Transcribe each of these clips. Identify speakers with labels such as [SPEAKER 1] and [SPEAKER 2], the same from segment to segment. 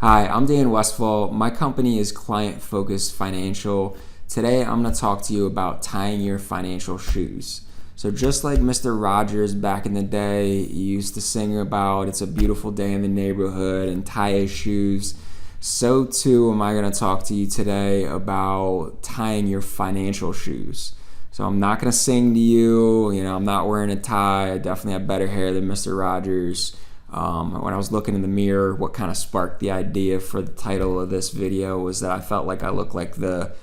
[SPEAKER 1] Hi, I'm Dan Westfall. My company is Client Focused Financial. Today I'm going to talk to you about tying your financial shoes. So just like Mr. Rogers back in the day, he used to sing about it's a beautiful day in the neighborhood and tie his shoes, so too am I going to talk to you today about tying your financial shoes. So I'm not going to sing to you, I'm not wearing a tie. I definitely have better hair than Mr. Rogers. When I was looking in the mirror, what kind of sparked the idea for the title of this video was that I felt like I looked like the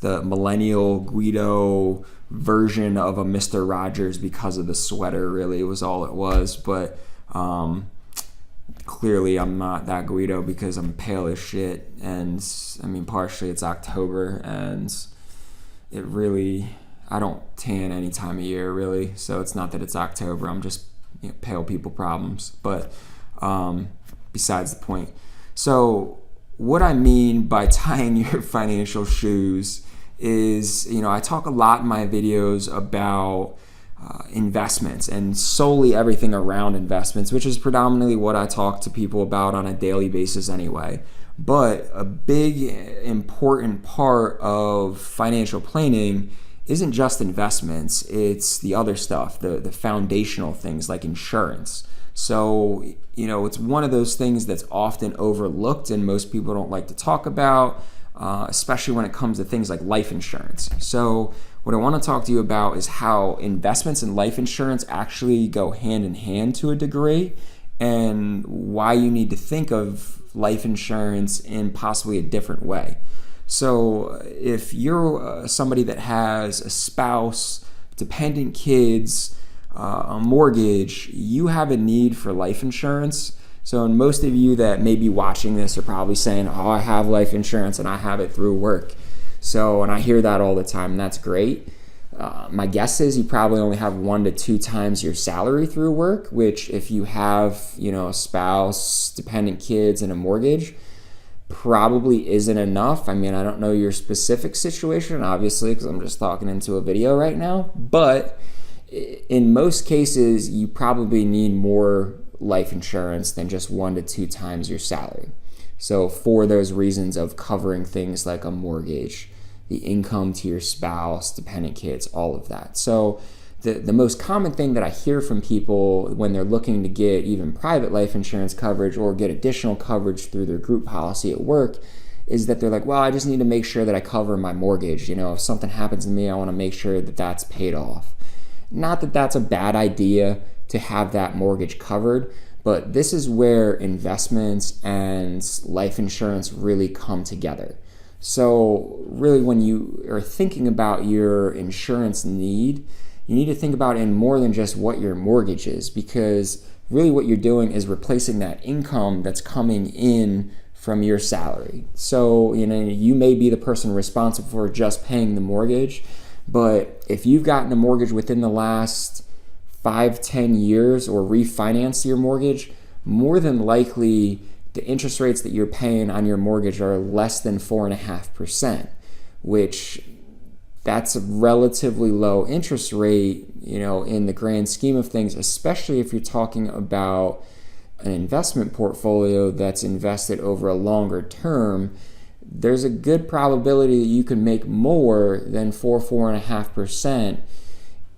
[SPEAKER 1] millennial Guido version of a Mr. Rogers because of the sweater. Really, was all it was. But clearly I'm not that Guido because I'm pale as shit. And I mean, partially it's October, and I don't tan any time of year really. So it's not that it's October. I'm just pale people problems, but besides the point. So what I mean by tying your financial shoes is, I talk a lot in my videos about investments and solely everything around investments, which is predominantly what I talk to people about on a daily basis anyway. But a big important part of financial planning isn't just investments, it's the other stuff, the foundational things like insurance. So, it's one of those things that's often overlooked and most people don't like to talk about, especially when it comes to things like life insurance. So what I want to talk to you about is how investments and life insurance actually go hand in hand to a degree, and why you need to think of life insurance in possibly a different way. So if you're somebody that has a spouse, dependent kids, a mortgage, you have a need for life insurance. So most of you that may be watching this are probably saying, oh, I have life insurance and I have it through work. And I hear that all the time, and that's great. My guess is you probably only have 1 to 2 times your salary through work, which if you have, a spouse, dependent kids, and a mortgage, probably isn't enough. I mean, I don't know your specific situation, obviously, because I'm just talking into a video right now. But in most cases, you probably need more life insurance than just 1 to 2 times your salary. So for those reasons of covering things like a mortgage, the income to your spouse, dependent kids, all of that. So the most common thing that I hear from people when they're looking to get even private life insurance coverage or get additional coverage through their group policy at work is that they're like, well, I just need to make sure that I cover my mortgage. If something happens to me, I want to make sure that that's paid off. Not that that's a bad idea to have that mortgage covered, but this is where investments and life insurance really come together. So really, when you are thinking about your insurance need, you need to think about it in more than just what your mortgage is, because really what you're doing is replacing that income that's coming in from your salary. So, you may be the person responsible for just paying the mortgage, but if you've gotten a mortgage within the last 5-10 years or refinanced your mortgage, more than likely the interest rates that you're paying on your mortgage are less than 4.5%, which that's a relatively low interest rate, in the grand scheme of things, especially if you're talking about an investment portfolio that's invested over a longer term. There's a good probability that you can make more than 4.5%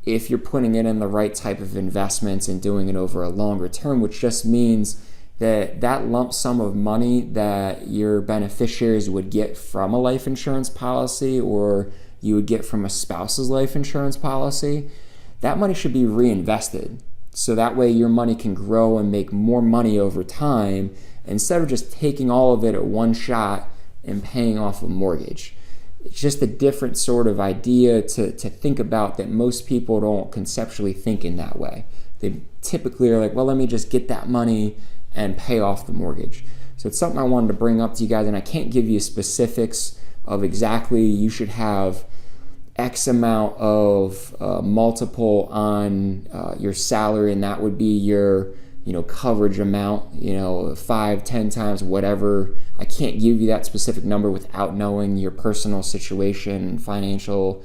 [SPEAKER 1] if you're putting it in the right type of investments and doing it over a longer term, which just means that lump sum of money that your beneficiaries would get from a life insurance policy or you would get from a spouse's life insurance policy, that money should be reinvested. So that way your money can grow and make more money over time instead of just taking all of it at one shot and paying off a mortgage. It's just a different sort of idea to think about that most people don't conceptually think in that way. They typically are like, well, let me just get that money and pay off the mortgage. So it's something I wanted to bring up to you guys, and I can't give you specifics of exactly you should have X amount of multiple on your salary, and that would be your coverage amount, 5-10 times, whatever. I can't give you that specific number without knowing your personal situation and financial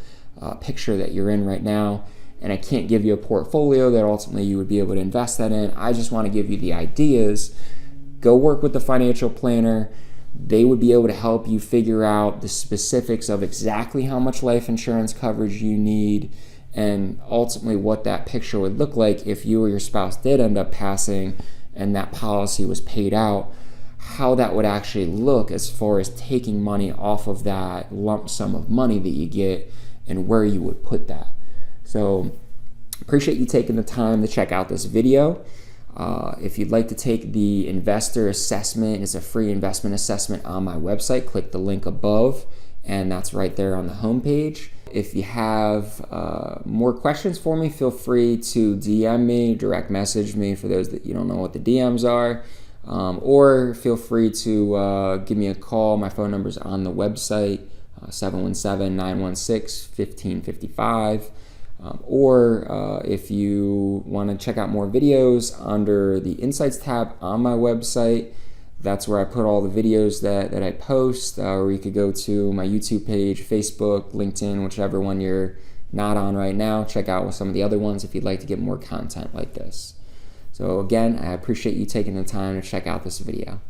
[SPEAKER 1] picture that you're in right now. And I can't give you a portfolio that ultimately you would be able to invest that in. I just want to give you the ideas go work with the financial planner. They would be able to help you figure out the specifics of exactly how much life insurance coverage you need, and ultimately what that picture would look like if you or your spouse did end up passing and that policy was paid out, how that would actually look as far as taking money off of that lump sum of money that you get and where you would put that. So appreciate you taking the time to check out this video. If you'd like to take the investor assessment, it's a free investment assessment on my website. Click the link above, and that's right there on the homepage. If you have more questions for me, feel free to DM me, direct message me for those that you don't know what the DMs are, or feel free to give me a call. My phone number is on the website, 717-916-1555. Or if you want to check out more videos, under the Insights tab on my website, that's where I put all the videos that I post, or you could go to my YouTube page, Facebook, LinkedIn, whichever one you're not on right now. Check out some of the other ones if you'd like to get more content like this. So again, I appreciate you taking the time to check out this video.